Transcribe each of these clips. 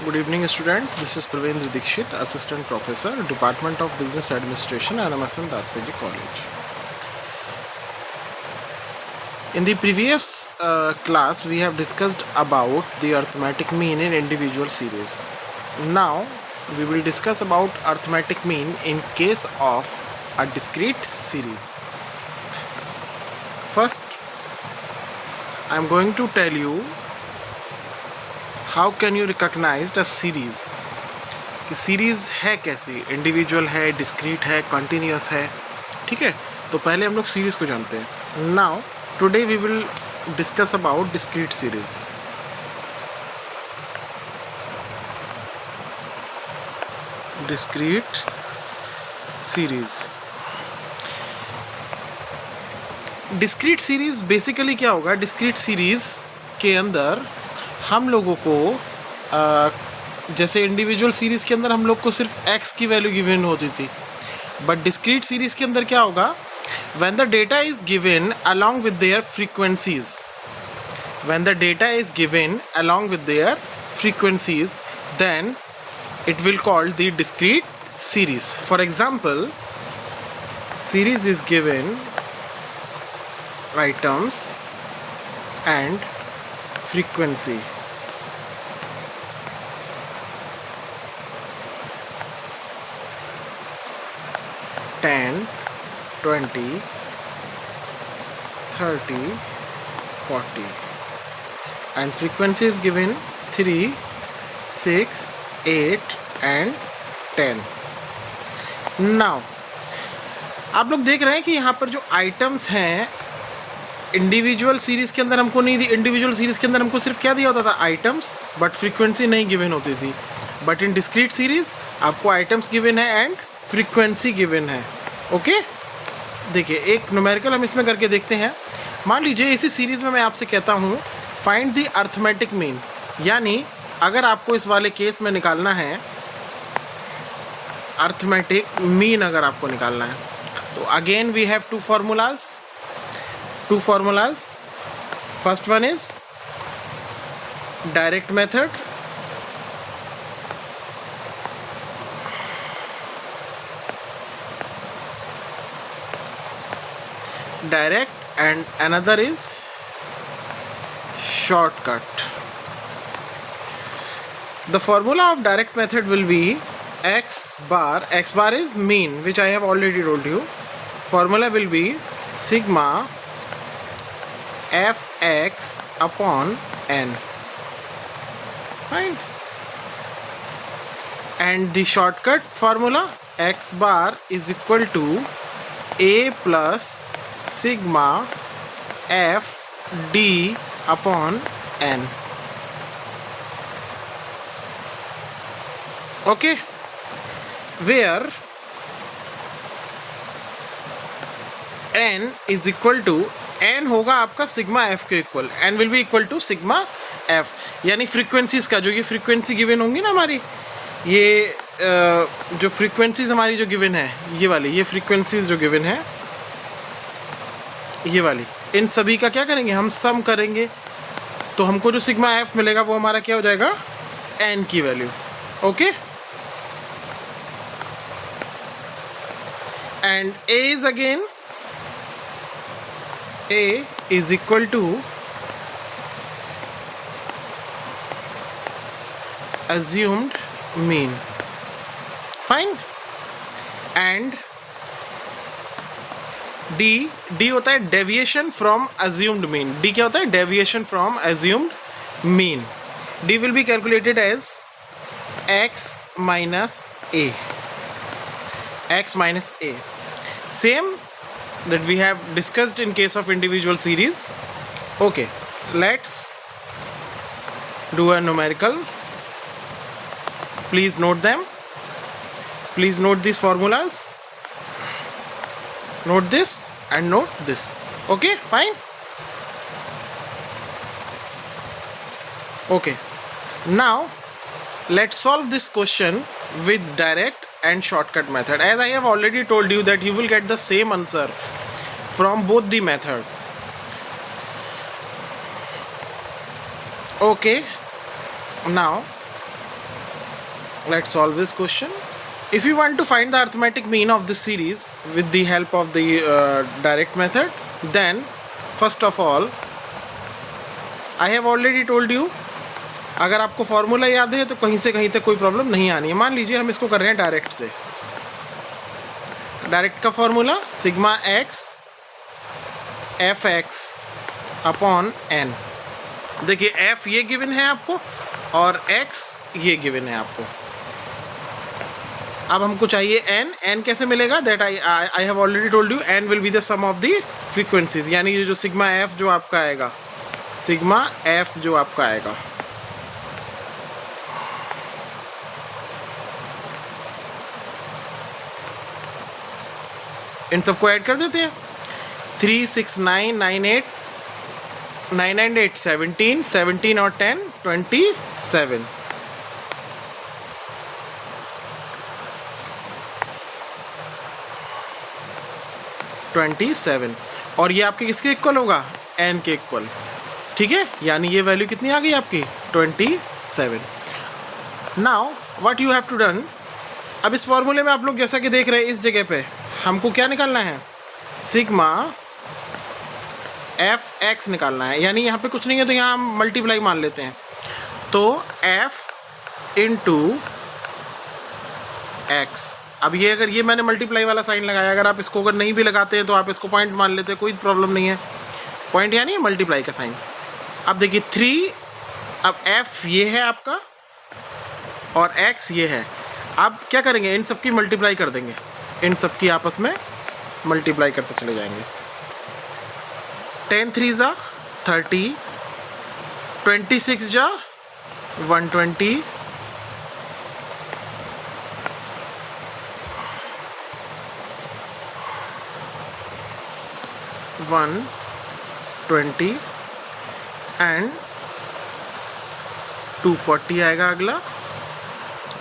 Good evening, students. This is Pravendra Dikshit, Assistant Professor, Department of Business Administration, NMSN Daspeji College. In the previous class, we have discussed about the arithmetic mean in individual series. Now, we will discuss about arithmetic mean in case of a discrete series. First, I am going to tell you how can you recognise a series कि series है कैसी, individual है, discrete है, continuous है. ठीक है, तो पहले हम लोग सीरीज़ को जानते हैं. Now today we will discuss about discrete series. Discrete series discrete series basically क्या होगा. डिस्क्रीट सीरीज़ के अंदर हम लोगों को जैसे इंडिविजुअल सीरीज़ के अंदर हम लोग को सिर्फ x की वैल्यू गिवन होती थी, बट डिस्क्रीट सीरीज़ के अंदर क्या होगा. When the data is given along with their frequencies, when the data is given along with their frequencies, then it will called the discrete series. For example, series is given items and frequency. $10, $20, $30, $40, and frequency is given 3, 6, 8 and 10. Now आप लोग देख रहे हैं कि यहाँ पर जो items हैं इंडिविजुअल सीरीज़ के अंदर हमको नहीं दी. इंडिविजुअल सीरीज़ के अंदर हमको सिर्फ क्या दिया होता था, आइटम्स, बट फ्रीक्वेंसी नहीं गिवन होती थी. बट इन डिस्क्रीट सीरीज़ आपको आइटम्स गिवन है एंड फ्रीक्वेंसी गिवन है. ओके, देखिए एक न्यूमेरिकल हम इसमें करके देखते हैं. मान लीजिए इसी सीरीज़ में मैं आपसे कहता हूँ फाइंड द अर्थमेटिक मीन, यानी अगर आपको इस वाले केस में निकालना है अर्थमेटिक मीन, अगर आपको निकालना है तो again we have to formulas. First one is direct method, and another is shortcut. The formula of direct method will be x bar is mean, which I have already told you. Formula will be sigma fx upon n. Fine. And the shortcut formula, x bar is equal to a plus sigma f d upon n. Okay, where n is equal to, n होगा आपका sigma F के equal, n will be equal to sigma F, यानी frequencies का जो ये frequency given होंगी ना हमारी, ये जो फ्रीक्वेंसीज हमारी जो गिवन है, ये वाली, ये फ्रीक्वेंसीज जो गिवन है ये वाली, इन सभी का क्या करेंगे हम, सम करेंगे. तो हमको जो सिग्मा एफ मिलेगा वो हमारा क्या हो जाएगा, n की value. Okay, and a is again, a is equal to assumed mean. Fine. And d होता है deviation from assumed mean. d क्या होता है, deviation from assumed mean. d will be calculated as x minus a. Same that we have discussed in case of individual series. Okay, let's do a numerical. Please note them. Please note these formulas. Note this and note this. Okay, fine. Okay, now let's solve this question with direct and shortcut method. As I have already told you that you will get the same answer from both the method. Okay, now Let's solve this question. If you want to find the arithmetic mean of this series with the help of the direct method, then first of all I have already told you, अगर आपको formula याद है तो कहीं से कहीं तक कोई प्रॉब्लम नहीं आनी है. मान लीजिए हम इसको कर रहे हैं डायरेक्ट से. डायरेक्ट का formula sigma X F X upon N. देखिए एफ ये गिवन है आपको और एक्स ये गिवन है आपको. अब हमको चाहिए एन. एन कैसे मिलेगा? That I have already told you, N will be the sum of the frequencies. यानी ये जो सिग्मा एफ जो आपका आएगा, सिग्मा एफ जो आपका आएगा, इन सबको ऐड कर देते हैं. 3 6 9 9 8 9 and 8 17 17 और 10 27. और ये आपके किसके इक्वल होगा? एन के इक्वल. ठीक है, यानी ये वैल्यू कितनी आ गई आपकी? 27. Now what you have to done, अब इस फॉर्मूले में आप लोग जैसा कि देख रहे हैं इस जगह पे हमको क्या निकालना है? सिग्मा एफ एक्स निकालना है. यानी यहाँ पे कुछ नहीं है तो यहाँ हम मल्टीप्लाई मान लेते हैं. तो एफ इंटू एक्स. अब ये अगर ये मैंने मल्टीप्लाई वाला साइन लगाया, अगर आप इसको अगर नहीं भी लगाते हैं तो आप इसको पॉइंट मान लेते हैं, कोई प्रॉब्लम नहीं है. पॉइंट यानी मल्टीप्लाई का साइन. अब देखिए 3, अब एफ ये है आपका और एक्स ये है. आप क्या करेंगे? इन सब की मल्टीप्लाई कर देंगे, इन सब की आपस में मल्टीप्लाई करते चले जाएंगे. 10 3 जा 30, 26 जा 120, 120 एंड 240 आएगा अगला.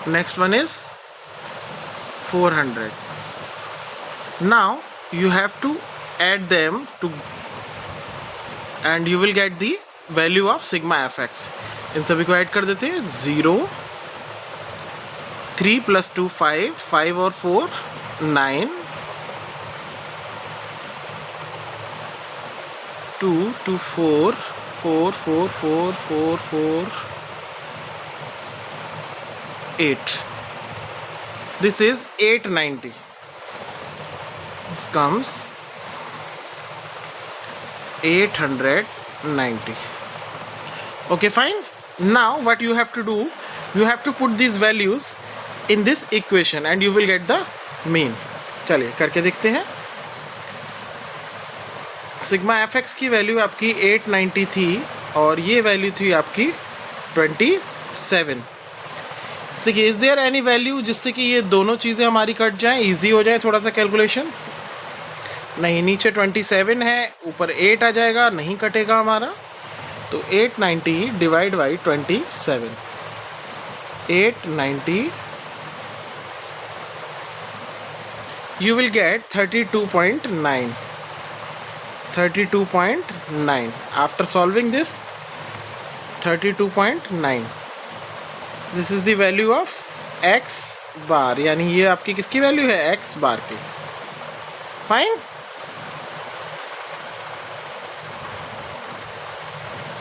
Next one is 400. Now you have to add them to and you will get the value of sigma fx. इन सभी को ऐड कर देते हैं. 0 3 + 2 5 5 और 4 9 2 2 4 4 4 4 4 4 8. This is 890. This comes 890. Okay, fine. Now what you have to do, you have to put these values in this equation and you will get the mean. चलिए करके देखते हैं. सिग्मा एफ एक्स की value आपकी 890 थी और ये value थी आपकी 27. देखिए इज़ देयर एनी वैल्यू जिससे कि ये दोनों चीज़ें हमारी कट जाएं, इजी हो जाए थोड़ा सा कैलकुलेशन? नहीं, नीचे 27 है, ऊपर 8 आ जाएगा, नहीं कटेगा हमारा. तो 890 divide by 27, 890 you will get 32.9. 32.9. After solving this, 32.9. This is the value of x bar. यानी ये आपकी किसकी वैल्यू है? x बार की. Fine.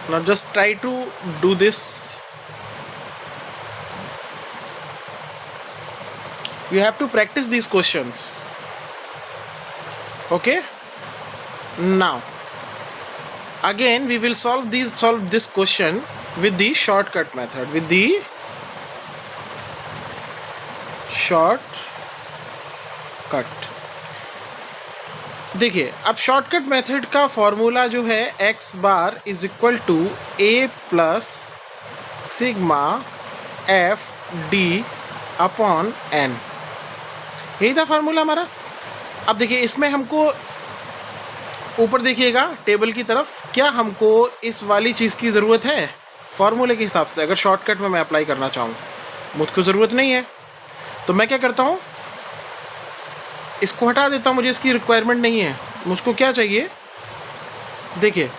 Now just try to do this. You have to practice these questions. Okay. Now again we will solve this question with the shortcut method. With the shortcut. देखिए अब shortcut method का formula जो है x bar is equal to a plus sigma F D upon n. यही था formula हमारा. अब देखिए इसमें हमको ऊपर देखिएगा टेबल की तरफ, क्या हमको इस वाली चीज़ की ज़रूरत है फार्मूले के हिसाब से? अगर शॉर्टकट में मैं अप्लाई करना चाहूँ, मुझको ज़रूरत नहीं है, तो मैं क्या करता हूँ, इसको हटा देता हूँ. मुझे इसकी रिक्वायरमेंट नहीं है. मुझको क्या चाहिए? देखिए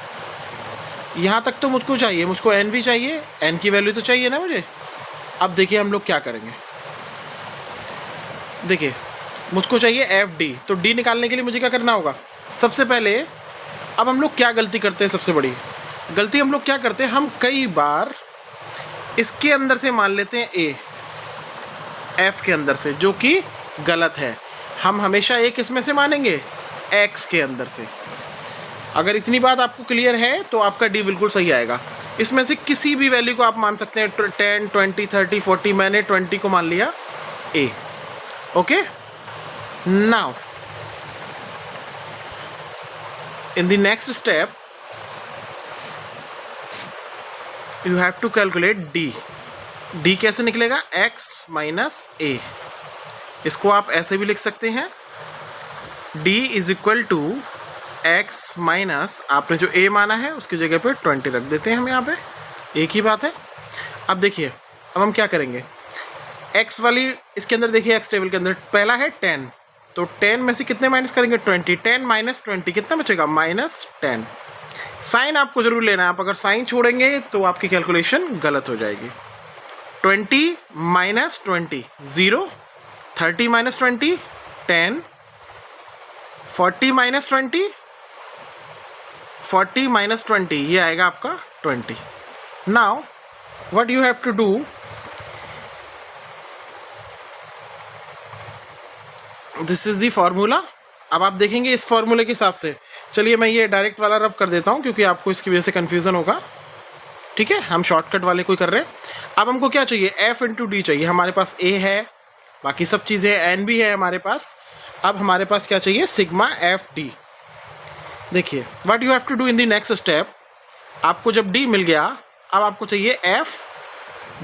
यहाँ तक तो मुझको चाहिए, मुझको n भी चाहिए, n की वैल्यू तो चाहिए ना मुझे. अब देखिए हम लोग क्या करेंगे. देखिए मुझको चाहिए एफ डी, तो डी निकालने के लिए मुझे क्या करना होगा? सबसे पहले अब हम लोग क्या गलती करते हैं, सबसे बड़ी गलती हम लोग क्या करते हैं, हम कई बार इसके अंदर से मान लेते हैं ए, एफ के अंदर से, जो कि गलत है। हम हमेशा ए किस में से मानेंगे? एक्स के अंदर से। अगर इतनी बात आपको क्लियर है तो आपका डी बिल्कुल सही आएगा। इसमें से किसी भी वैल्यू को आप मान सकते हैं, 10, 20, 30, 40, मैंने 20 को मान लिया A. Okay, now in the next step you have to calculate d कैसे निकलेगा? x minus a। इसको आप ऐसे भी लिख सकते हैं, d is equal to x minus, आपने जो a माना है उसकी जगह पे 20 रख देते हैं हम यहाँ पे, एक ही बात है। अब देखिए अब हम क्या करेंगे, x वाली इसके अंदर देखिए, x टेबल के अंदर पहला है 10, तो 10 में से कितने माइनस करेंगे? 20। 10 माइनस 20 कितना बचेगा? -10। साइन आपको जरूर लेना है, आप अगर साइन छोड़ेंगे तो आपकी कैलकुलेशन गलत हो जाएगी। 20 माइनस 20 0, 30 माइनस 20 10, 40 माइनस 20 40 माइनस 20, ये आएगा आपका 20। Now what you have to do, this is the formula. अब आप देखेंगे इस फॉर्मूले के हिसाब से, चलिए मैं ये डायरेक्ट वाला रब कर देता हूँ क्योंकि आपको इसकी वजह से कन्फ्यूज़न होगा। ठीक है, हम शॉर्टकट वाले कोई कर रहे हैं। अब हमको क्या चाहिए? एफ इंटू डी चाहिए। हमारे पास ए है, बाकी सब चीज़ें एन भी है हमारे पास। अब हमारे पास क्या चाहिए? Sigma F D. देखिए what you have to do in the next step, आपको जब डी मिल गया अब आपको चाहिए एफ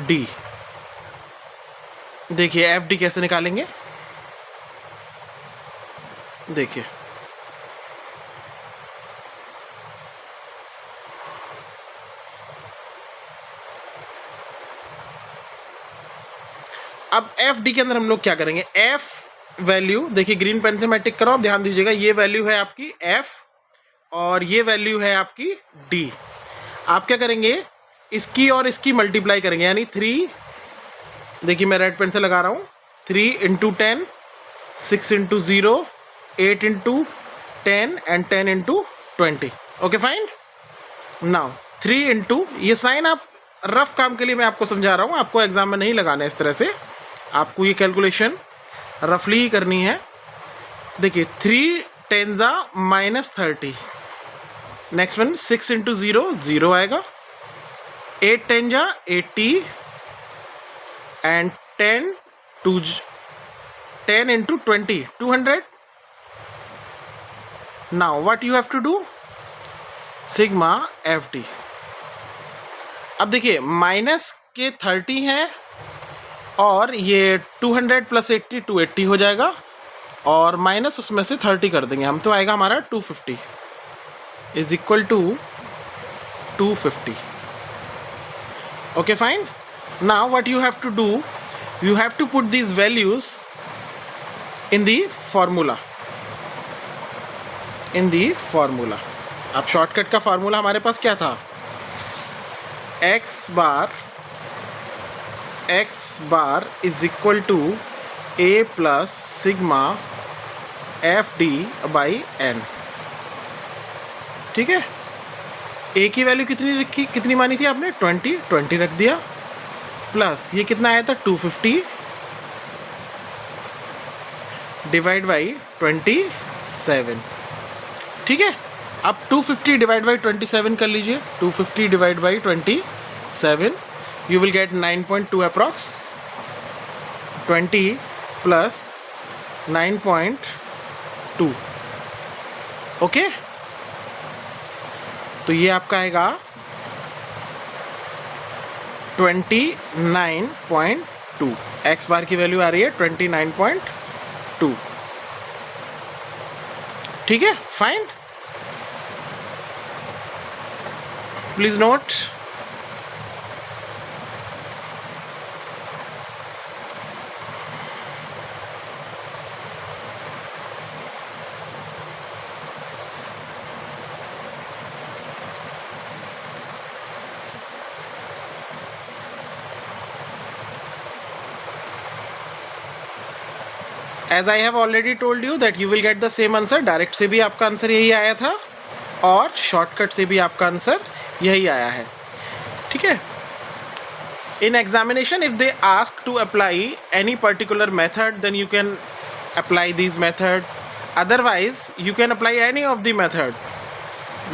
डी। देखिए एफ डी कैसे निकालेंगे, देखिए अब एफ डी के अंदर हम लोग क्या करेंगे, एफ वैल्यू देखिए ग्रीन पेन से मैं टिक कर रहा हूं, ध्यान दीजिएगा, ये वैल्यू है आपकी एफ और ये वैल्यू है आपकी डी। आप क्या करेंगे, इसकी और इसकी मल्टीप्लाई करेंगे, यानी 3, देखिए मैं रेड पेन से लगा रहा हूं, 3 into 10, 6 into 0, 8 into 10 and 10 into 20। Okay fine. Now 3 into, ये साइन आप रफ काम के लिए मैं आपको समझा रहा हूँ, आपको एग्जाम में नहीं लगाना है इस तरह से, आपको ये कैलकुलेशन रफली ही करनी है। देखिए 3 टेंजा -30, नेक्स्ट वन 6 इंटू 0 0 आएगा, 8 टेंजा 80 and 10 into 20 200। Now what you have to do, sigma F D. अब देखिए माइनस के 30 हैं और ये 200 प्लस 80 280 हो जाएगा, और माइनस उसमें से 30 कर देंगे हम, तो आएगा हमारा 250 is equal to 250। Okay fine. Now what you have to do, you have to put these values in the formula, in the formula. अब शॉर्टकट का फार्मूला हमारे पास क्या था, x bar is equal to a plus sigma F D by N. ठीक है, a की value कितनी रखी, कितनी मानी थी आपने, 20 रख दिया, प्लस ये कितना आया था 250 डिवाइड बाई 27। ठीक है, अब 250 डिवाइड बाई 27 कर लीजिए, 250 divide by 27 you will get 9.2 approx, 20 plus 9.2। Okay, तो ये आपका आएगा 29.2। एक्स बार की वैल्यू आ रही है 29.2। ठीक है, fine. Please note, as I have already told you that you will get the same answer. Direct से भी आपका आंसर यही आया था और शॉर्टकट से भी आपका आंसर यही आया है. ठीक है. In examination, if they ask to apply any particular method, then you can apply these method. Otherwise, you can apply any of the method,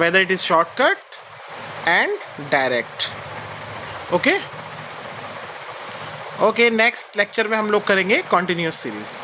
whether it is shortcut and direct. Okay? Okay, next lecture में हम लोग करेंगे continuous series.